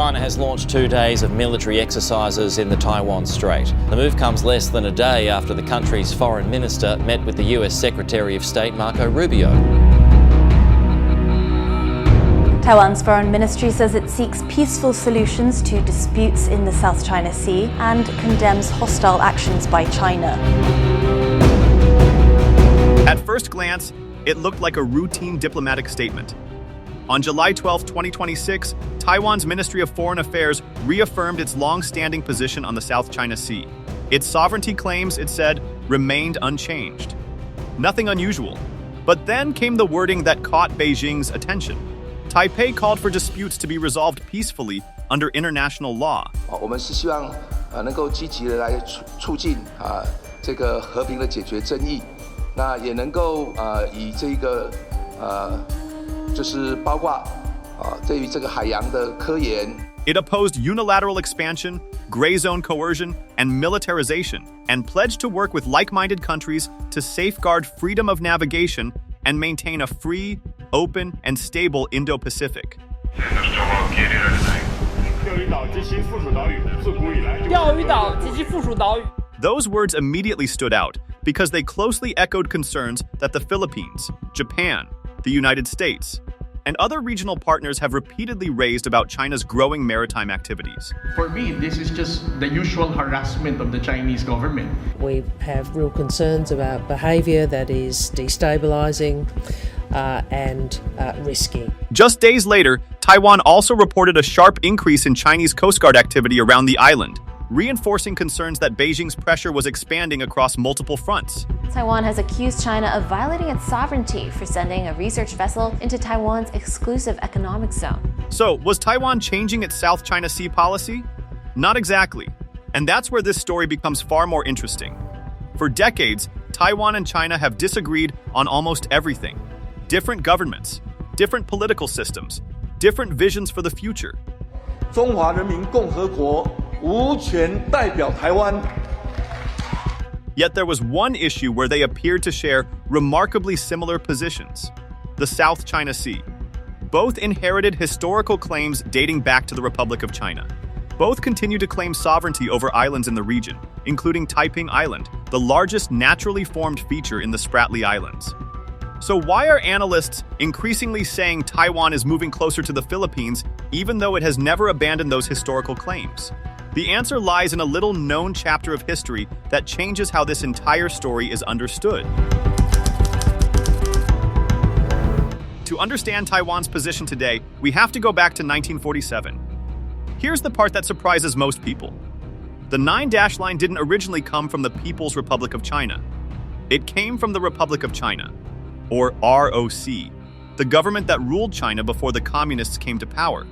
China has launched 2 days of military exercises in the Taiwan Strait. The move comes less than a day after the country's foreign minister met with the US Secretary of State Marco Rubio. Taiwan's foreign ministry says it seeks peaceful solutions to disputes in the South China Sea and condemns hostile actions by China. At first glance, it looked like a routine diplomatic statement. On July 12, 2026, Taiwan's Ministry of Foreign Affairs reaffirmed its long-standing position on the South China Sea. Its sovereignty claims, it said, remained unchanged. Nothing unusual. But then came the wording that caught Beijing's attention. Taipei called for disputes to be resolved peacefully under international law. 我们是希望能够积极的来促进这个和平的解决争议，那也能够以这个就是包括对于这个海洋的科研。 It opposed unilateral expansion, gray zone coercion, and militarization, and pledged to work with like-minded countries to safeguard freedom of navigation and maintain a free, open, and stable Indo-Pacific. Those words immediately stood out because they closely echoed concerns that the Philippines, Japan, the United States, and other regional partners have repeatedly raised about China's growing maritime activities. For me, this is just the usual harassment of the Chinese government. We have real concerns about behaviour that is destabilising and risky. Just days later, Taiwan also reported a sharp increase in Chinese Coast Guard activity around the island, reinforcing concerns that Beijing's pressure was expanding across multiple fronts. Taiwan has accused China of violating its sovereignty for sending a research vessel into Taiwan's exclusive economic zone. So, was Taiwan changing its South China Sea policy? Not exactly. And that's where this story becomes far more interesting. For decades, Taiwan and China have disagreed on almost everything. Different governments, different political systems, different visions for the future. 中华人民共和国无权代表台湾。 Yet there was one issue where they appeared to share remarkably similar positions: the South China Sea. Both inherited historical claims dating back to the Republic of China. Both continue to claim sovereignty over islands in the region, including Taipei Island, the largest naturally formed feature in the Spratly Islands. So why are analysts increasingly saying Taiwan is moving closer to the Philippines, even though it has never abandoned those historical claims? The answer lies in a little-known chapter of history that changes how this entire story is understood. To understand Taiwan's position today, we have to go back to 1947. Here's the part that surprises most people. The 9-dash line didn't originally come from the People's Republic of China. It came from the Republic of China, or ROC, the government that ruled China before the communists came to power.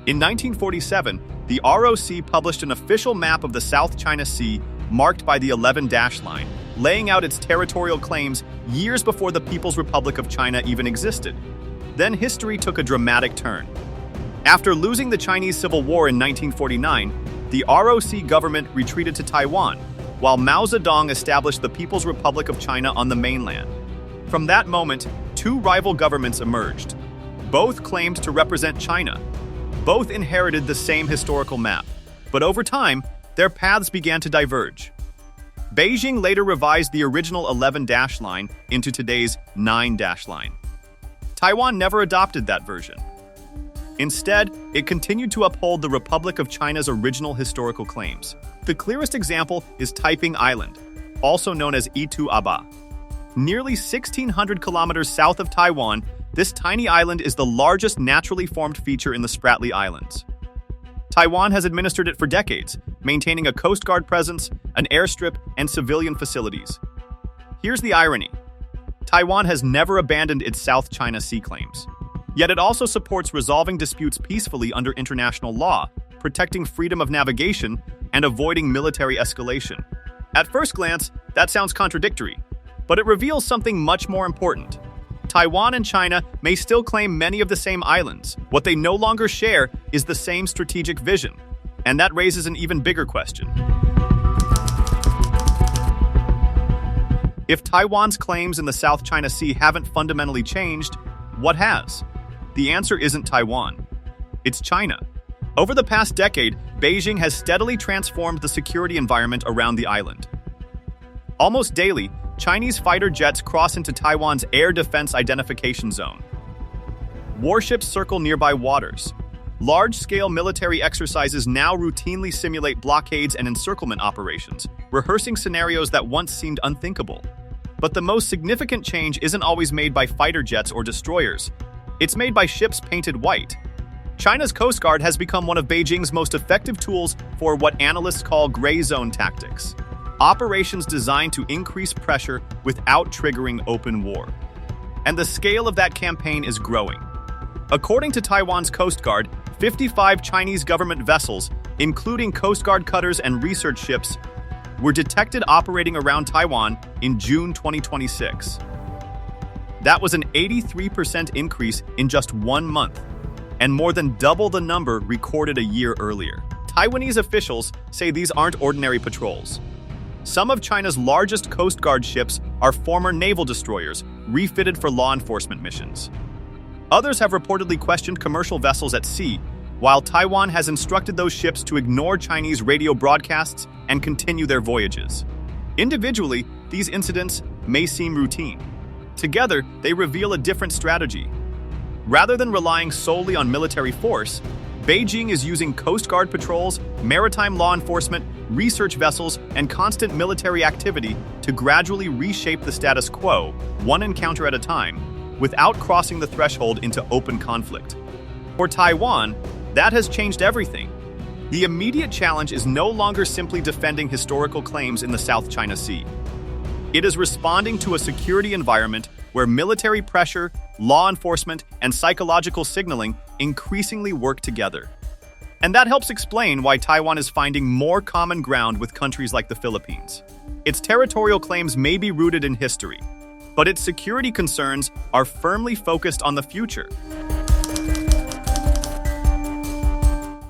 In 1947, the ROC published an official map of the South China Sea marked by the 11-dash line, laying out its territorial claims years before the People's Republic of China even existed. Then history took a dramatic turn. After losing the Chinese Civil War in 1949, the ROC government retreated to Taiwan, while Mao Zedong established the People's Republic of China on the mainland. From that moment, two rival governments emerged. Both claimed to represent China. Both inherited the same historical map. But over time, their paths began to diverge. Beijing later revised the original 11-dash line into today's 9-dash line. Taiwan never adopted that version. Instead, it continued to uphold the Republic of China's original historical claims. The clearest example is Taipei Island, also known as Itu Aba. Nearly 1,600 kilometers south of Taiwan, this tiny island is the largest naturally formed feature in the Spratly Islands. Taiwan has administered it for decades, maintaining a Coast Guard presence, an airstrip, and civilian facilities. Here's the irony. Taiwan has never abandoned its South China Sea claims. Yet it also supports resolving disputes peacefully under international law, protecting freedom of navigation, and avoiding military escalation. At first glance, that sounds contradictory, but it reveals something much more important. Taiwan and China may still claim many of the same islands. What they no longer share is the same strategic vision. And that raises an even bigger question. If Taiwan's claims in the South China Sea haven't fundamentally changed, what has? The answer isn't Taiwan. It's China. Over the past decade, Beijing has steadily transformed the security environment around the island. Almost daily, Chinese fighter jets cross into Taiwan's air defense identification zone. Warships circle nearby waters. Large-scale military exercises now routinely simulate blockades and encirclement operations, rehearsing scenarios that once seemed unthinkable. But the most significant change isn't always made by fighter jets or destroyers. It's made by ships painted white. China's Coast Guard has become one of Beijing's most effective tools for what analysts call gray zone tactics, operations designed to increase pressure without triggering open war. And the scale of that campaign is growing. According to Taiwan's Coast Guard, 55 Chinese government vessels, including Coast Guard cutters and research ships, were detected operating around Taiwan in June 2026. That was an 83% increase in just 1 month, and more than double the number recorded a year earlier. Taiwanese officials say these aren't ordinary patrols. Some of China's largest Coast Guard ships are former naval destroyers, refitted for law enforcement missions. Others have reportedly questioned commercial vessels at sea, while Taiwan has instructed those ships to ignore Chinese radio broadcasts and continue their voyages. Individually, these incidents may seem routine. Together, they reveal a different strategy. Rather than relying solely on military force, Beijing is using Coast Guard patrols, maritime law enforcement, research vessels, and constant military activity to gradually reshape the status quo, one encounter at a time, without crossing the threshold into open conflict. For Taiwan, that has changed everything. The immediate challenge is no longer simply defending historical claims in the South China Sea. It is responding to a security environment where military pressure, law enforcement, and psychological signaling increasingly work together. And that helps explain why Taiwan is finding more common ground with countries like the Philippines. Its territorial claims may be rooted in history, but its security concerns are firmly focused on the future.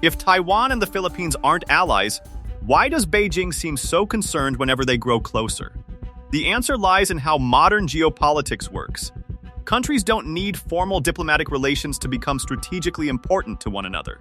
If Taiwan and the Philippines aren't allies, why does Beijing seem so concerned whenever they grow closer? The answer lies in how modern geopolitics works. Countries don't need formal diplomatic relations to become strategically important to one another.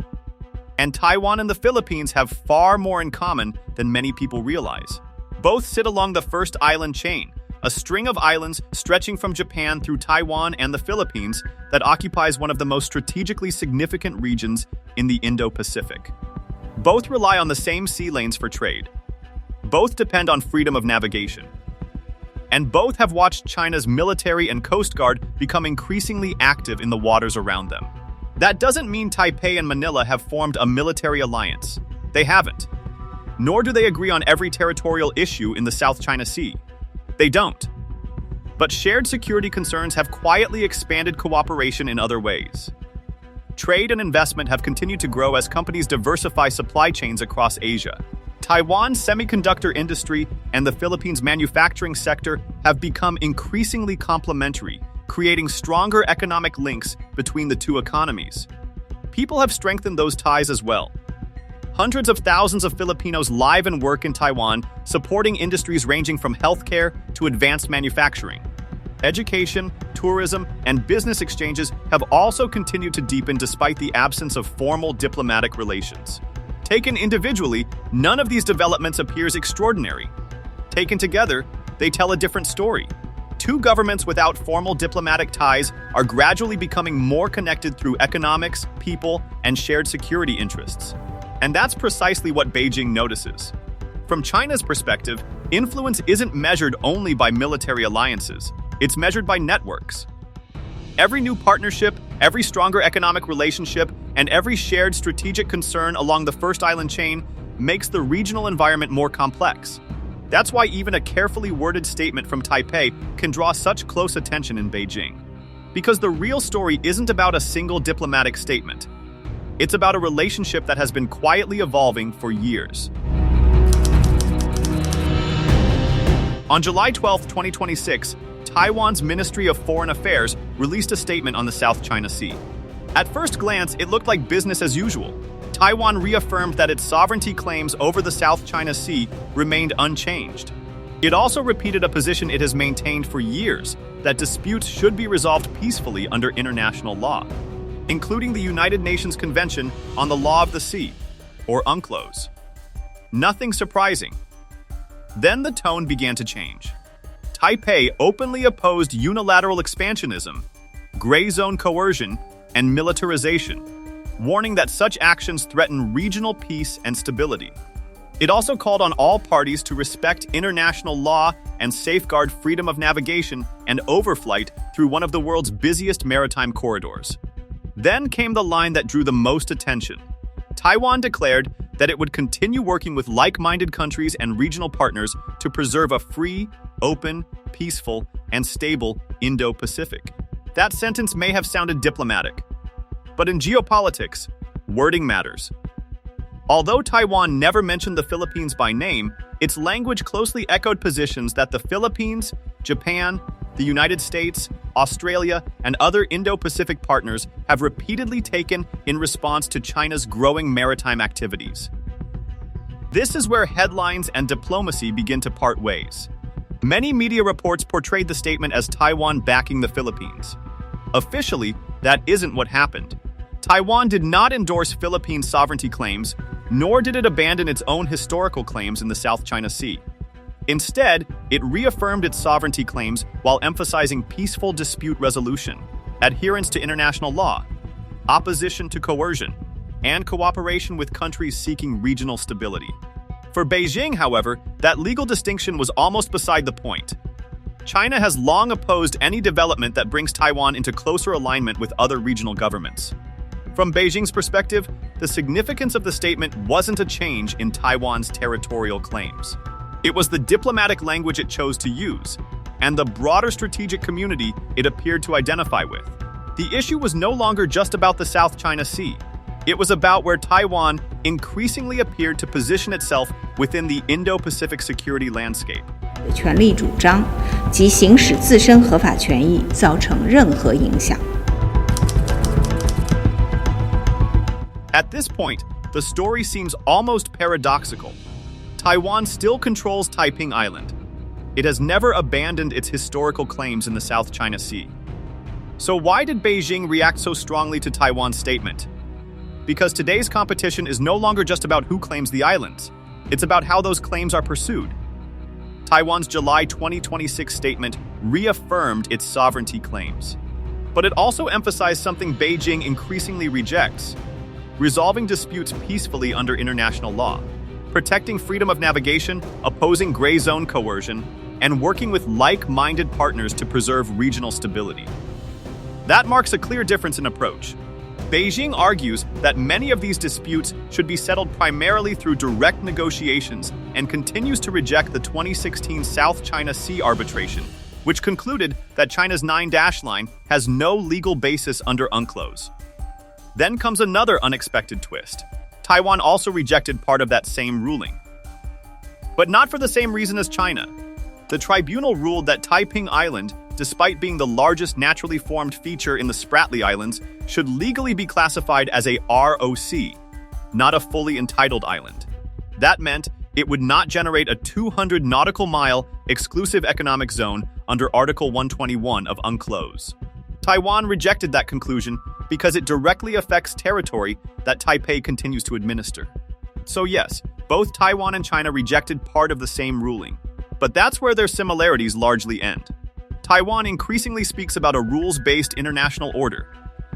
And Taiwan and the Philippines have far more in common than many people realize. Both sit along the first island chain, a string of islands stretching from Japan through Taiwan and the Philippines that occupies one of the most strategically significant regions in the Indo-Pacific. Both rely on the same sea lanes for trade. Both depend on freedom of navigation. And both have watched China's military and Coast Guard become increasingly active in the waters around them. That doesn't mean Taipei and Manila have formed a military alliance. They haven't. Nor do they agree on every territorial issue in the South China Sea. They don't. But shared security concerns have quietly expanded cooperation in other ways. Trade and investment have continued to grow as companies diversify supply chains across Asia. Taiwan's semiconductor industry and the Philippines' manufacturing sector have become increasingly complementary, creating stronger economic links between the two economies. People have strengthened those ties as well. Hundreds of thousands of Filipinos live and work in Taiwan, supporting industries ranging from healthcare to advanced manufacturing. Education, tourism, and business exchanges have also continued to deepen despite the absence of formal diplomatic relations. Taken individually, none of these developments appears extraordinary. Taken together, they tell a different story. Two governments without formal diplomatic ties are gradually becoming more connected through economics, people, and shared security interests. And that's precisely what Beijing notices. From China's perspective, influence isn't measured only by military alliances. It's measured by networks. Every new partnership, every stronger economic relationship, and every shared strategic concern along the first island chain makes the regional environment more complex. That's why even a carefully worded statement from Taipei can draw such close attention in Beijing. Because the real story isn't about a single diplomatic statement. It's about a relationship that has been quietly evolving for years. On July 12, 2026, Taiwan's Ministry of Foreign Affairs released a statement on the South China Sea. At first glance, it looked like business as usual. Taiwan reaffirmed that its sovereignty claims over the South China Sea remained unchanged. It also repeated a position it has maintained for years, that disputes should be resolved peacefully under international law. including the United Nations Convention on the Law of the Sea, or UNCLOS. Nothing surprising. Then the tone began to change. Taipei openly opposed unilateral expansionism, gray zone coercion, and militarization, warning that such actions threaten regional peace and stability. It also called on all parties to respect international law and safeguard freedom of navigation and overflight through one of the world's busiest maritime corridors. Then came the line that drew the most attention. Taiwan declared that it would continue working with like-minded countries and regional partners to preserve a free, open, peaceful, and stable Indo-Pacific. That sentence may have sounded diplomatic, but in geopolitics, wording matters. Although Taiwan never mentioned the Philippines by name, its language closely echoed positions that the Philippines, Japan, the United States, Australia, and other Indo-Pacific partners have repeatedly taken in response to China's growing maritime activities. This is where headlines and diplomacy begin to part ways. Many media reports portrayed the statement as Taiwan backing the Philippines. Officially, that isn't what happened. Taiwan did not endorse Philippine sovereignty claims, nor did it abandon its own historical claims in the South China Sea. Instead, it reaffirmed its sovereignty claims while emphasizing peaceful dispute resolution, adherence to international law, opposition to coercion, and cooperation with countries seeking regional stability. For Beijing, however, that legal distinction was almost beside the point. China has long opposed any development that brings Taiwan into closer alignment with other regional governments. From Beijing's perspective, the significance of the statement wasn't a change in Taiwan's territorial claims. It was the diplomatic language it chose to use, and the broader strategic community it appeared to identify with. The issue was no longer just about the South China Sea. It was about where Taiwan increasingly appeared to position itself within the Indo-Pacific security landscape. 权利主张及行使自身合法权益造成任何影响。 At this point, the story seems almost paradoxical. Taiwan still controls Taiping Island. It has never abandoned its historical claims in the South China Sea. So why did Beijing react so strongly to Taiwan's statement? Because today's competition is no longer just about who claims the islands. It's about how those claims are pursued. Taiwan's July 2026 statement reaffirmed its sovereignty claims. But it also emphasized something Beijing increasingly rejects: resolving disputes peacefully under international law, protecting freedom of navigation, opposing gray zone coercion, and working with like-minded partners to preserve regional stability. That marks a clear difference in approach. Beijing argues that many of these disputes should be settled primarily through direct negotiations and continues to reject the 2016 South China Sea arbitration, which concluded that China's 9-dash line has no legal basis under UNCLOS. Then comes another unexpected twist. Taiwan also rejected part of that same ruling. But not for the same reason as China. The tribunal ruled that Taiping Island, despite being the largest naturally formed feature in the Spratly Islands, should legally be classified as a ROC, not a fully entitled island. That meant it would not generate a 200 nautical mile exclusive economic zone under Article 121 of UNCLOS. Taiwan rejected that conclusion because it directly affects territory that Taipei continues to administer. So yes, both Taiwan and China rejected part of the same ruling, but that's where their similarities largely end. Taiwan increasingly speaks about a rules-based international order,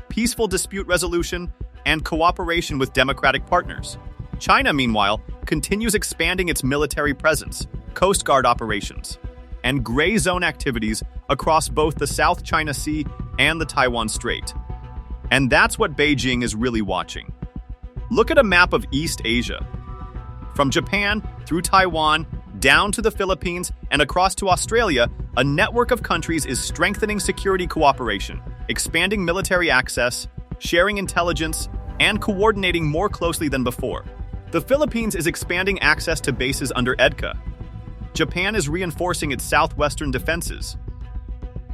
peaceful dispute resolution, and cooperation with democratic partners. China, meanwhile, continues expanding its military presence, Coast Guard operations, and gray zone activities across both the South China Sea and the Taiwan Strait. And that's what Beijing is really watching. Look at a map of East Asia. From Japan through Taiwan, down to the Philippines, and across to Australia, a network of countries is strengthening security cooperation, expanding military access, sharing intelligence, and coordinating more closely than before. The Philippines is expanding access to bases under EDCA. Japan is reinforcing its southwestern defenses.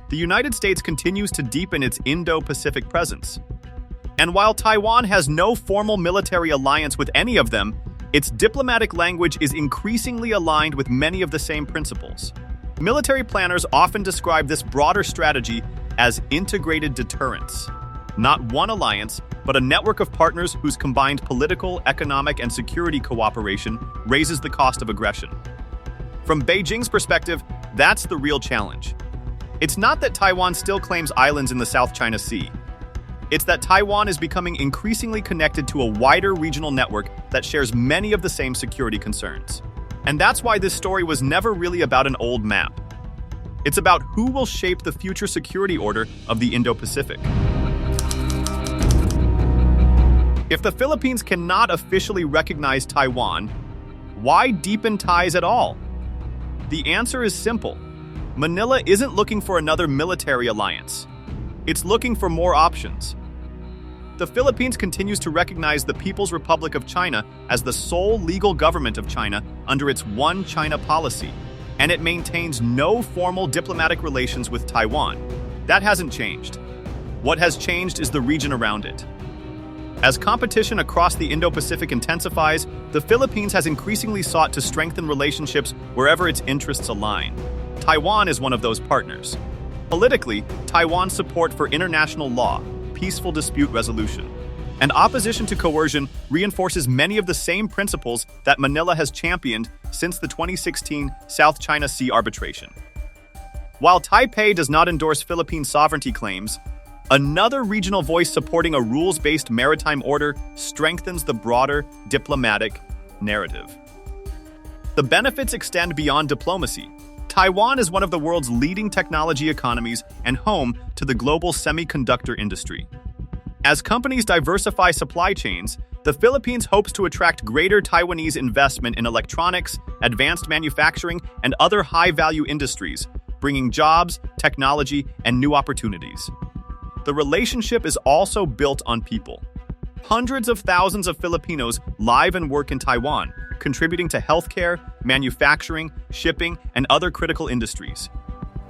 The United States continues to deepen its Indo-Pacific presence. And while Taiwan has no formal military alliance with any of them, its diplomatic language is increasingly aligned with many of the same principles. Military planners often describe this broader strategy as integrated deterrence. Not one alliance, but a network of partners whose combined political, economic, and security cooperation raises the cost of aggression. From Beijing's perspective, that's the real challenge. It's not that Taiwan still claims islands in the South China Sea. It's that Taiwan is becoming increasingly connected to a wider regional network that shares many of the same security concerns. And that's why this story was never really about an old map. It's about who will shape the future security order of the Indo-Pacific. If the Philippines cannot officially recognize Taiwan, why deepen ties at all? The answer is simple. Manila isn't looking for another military alliance. It's looking for more options. The Philippines continues to recognize the People's Republic of China as the sole legal government of China under its One China policy, and it maintains no formal diplomatic relations with Taiwan. That hasn't changed. What has changed is the region around it. As competition across the Indo-Pacific intensifies, the Philippines has increasingly sought to strengthen relationships wherever its interests align. Taiwan is one of those partners. Politically, Taiwan's support for international law, peaceful dispute resolution, and opposition to coercion reinforces many of the same principles that Manila has championed since the 2016 South China Sea arbitration. While Taipei does not endorse Philippine sovereignty claims, another regional voice supporting a rules-based maritime order strengthens the broader diplomatic narrative. The benefits extend beyond diplomacy. Taiwan is one of the world's leading technology economies and home to the global semiconductor industry. As companies diversify supply chains, the Philippines hopes to attract greater Taiwanese investment in electronics, advanced manufacturing, and other high-value industries, bringing jobs, technology, and new opportunities. The relationship is also built on people. Hundreds of thousands of Filipinos live and work in Taiwan, contributing to healthcare, manufacturing, shipping, and other critical industries.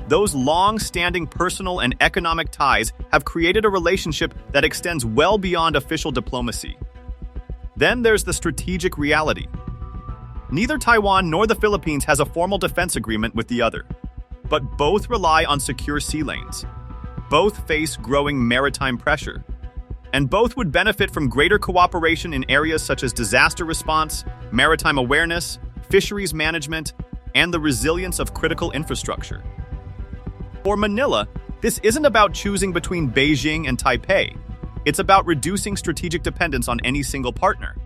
Those long-standing personal and economic ties have created a relationship that extends well beyond official diplomacy. Then there's the strategic reality. Neither Taiwan nor the Philippines has a formal defense agreement with the other, but both rely on secure sea lanes. Both face growing maritime pressure, and both would benefit from greater cooperation in areas such as disaster response, maritime awareness, fisheries management, and the resilience of critical infrastructure. For Manila, this isn't about choosing between Beijing and Taipei. It's about reducing strategic dependence on any single partner.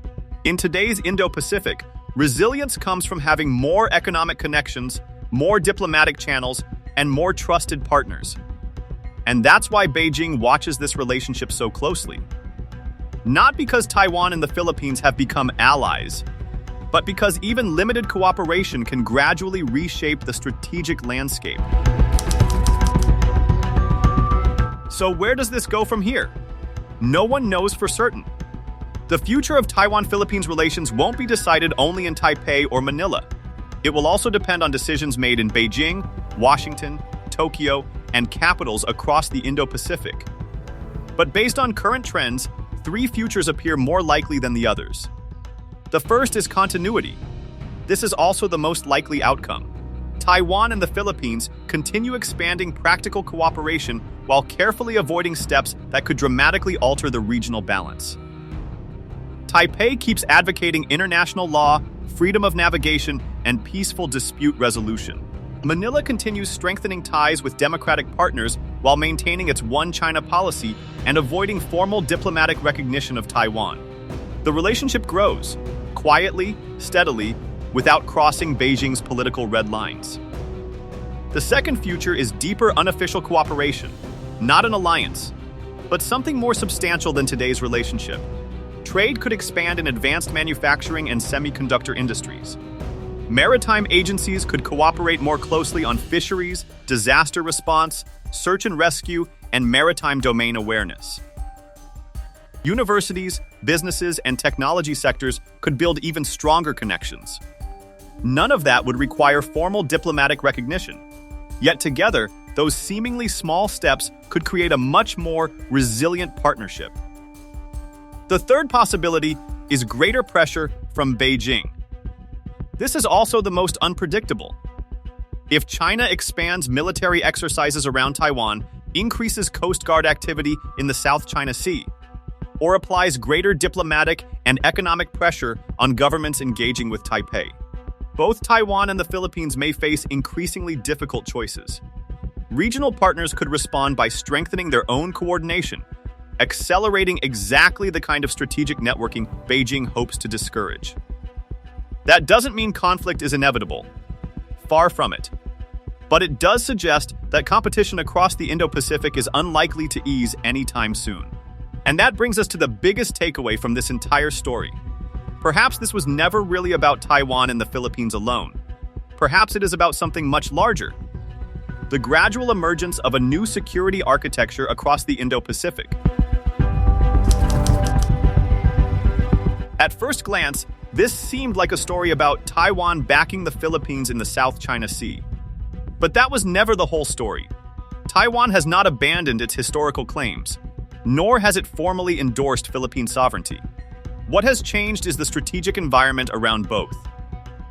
In today's Indo-Pacific, resilience comes from having more economic connections, more diplomatic channels, and more trusted partners. And that's why Beijing watches this relationship so closely. Not because Taiwan and the Philippines have become allies, but because even limited cooperation can gradually reshape the strategic landscape. So where does this go from here? No one knows for certain. The future of Taiwan-Philippines relations won't be decided only in Taipei or Manila. It will also depend on decisions made in Beijing, Washington, Tokyo, and capitals across the Indo-Pacific. But based on current trends, three futures appear more likely than the others. The first is continuity. This is also the most likely outcome. Taiwan and the Philippines continue expanding practical cooperation while carefully avoiding steps that could dramatically alter the regional balance. Taipei keeps advocating international law, freedom of navigation, and peaceful dispute resolution. Manila continues strengthening ties with democratic partners while maintaining its One China policy and avoiding formal diplomatic recognition of Taiwan. The relationship grows, quietly, steadily, without crossing Beijing's political red lines. The second future is deeper unofficial cooperation, not an alliance, but something more substantial than today's relationship. Trade could expand in advanced manufacturing and semiconductor industries. Maritime agencies could cooperate more closely on fisheries, disaster response, search and rescue, and maritime domain awareness. Universities, businesses, and technology sectors could build even stronger connections. None of that would require formal diplomatic recognition. Yet together, those seemingly small steps could create a much more resilient partnership. The third possibility is greater pressure from Beijing. This is also the most unpredictable. If China expands military exercises around Taiwan, increases Coast Guard activity in the South China Sea, or applies greater diplomatic and economic pressure on governments engaging with Taipei. Both Taiwan and the Philippines may face increasingly difficult choices. Regional partners could respond by strengthening their own coordination, accelerating exactly the kind of strategic networking Beijing hopes to discourage. That doesn't mean conflict is inevitable. Far from it. But it does suggest that competition across the Indo-Pacific is unlikely to ease anytime soon. And that brings us to the biggest takeaway from this entire story. Perhaps this was never really about Taiwan and the Philippines alone. Perhaps it is about something much larger. The gradual emergence of a new security architecture across the Indo-Pacific. At first glance, this seemed like a story about Taiwan backing the Philippines in the South China Sea. But that was never the whole story. Taiwan has not abandoned its historical claims, nor has it formally endorsed Philippine sovereignty. What has changed is the strategic environment around both.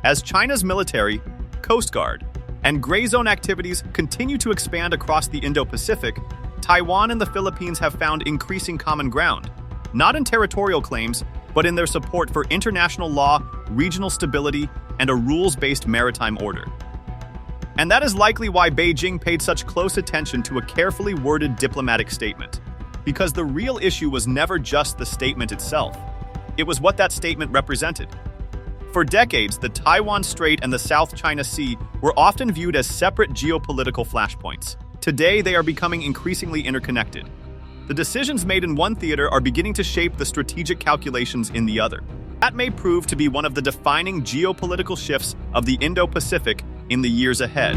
As China's military, Coast Guard, and gray zone activities continue to expand across the Indo-Pacific, Taiwan and the Philippines have found increasing common ground, not in territorial claims, but in their support for international law, regional stability, and a rules-based maritime order. And that is likely why Beijing paid such close attention to a carefully worded diplomatic statement. Because the real issue was never just the statement itself. It was what that statement represented. For decades, the Taiwan Strait and the South China Sea were often viewed as separate geopolitical flashpoints. Today, they are becoming increasingly interconnected. The decisions made in one theater are beginning to shape the strategic calculations in the other. That may prove to be one of the defining geopolitical shifts of the Indo-Pacific in the years ahead.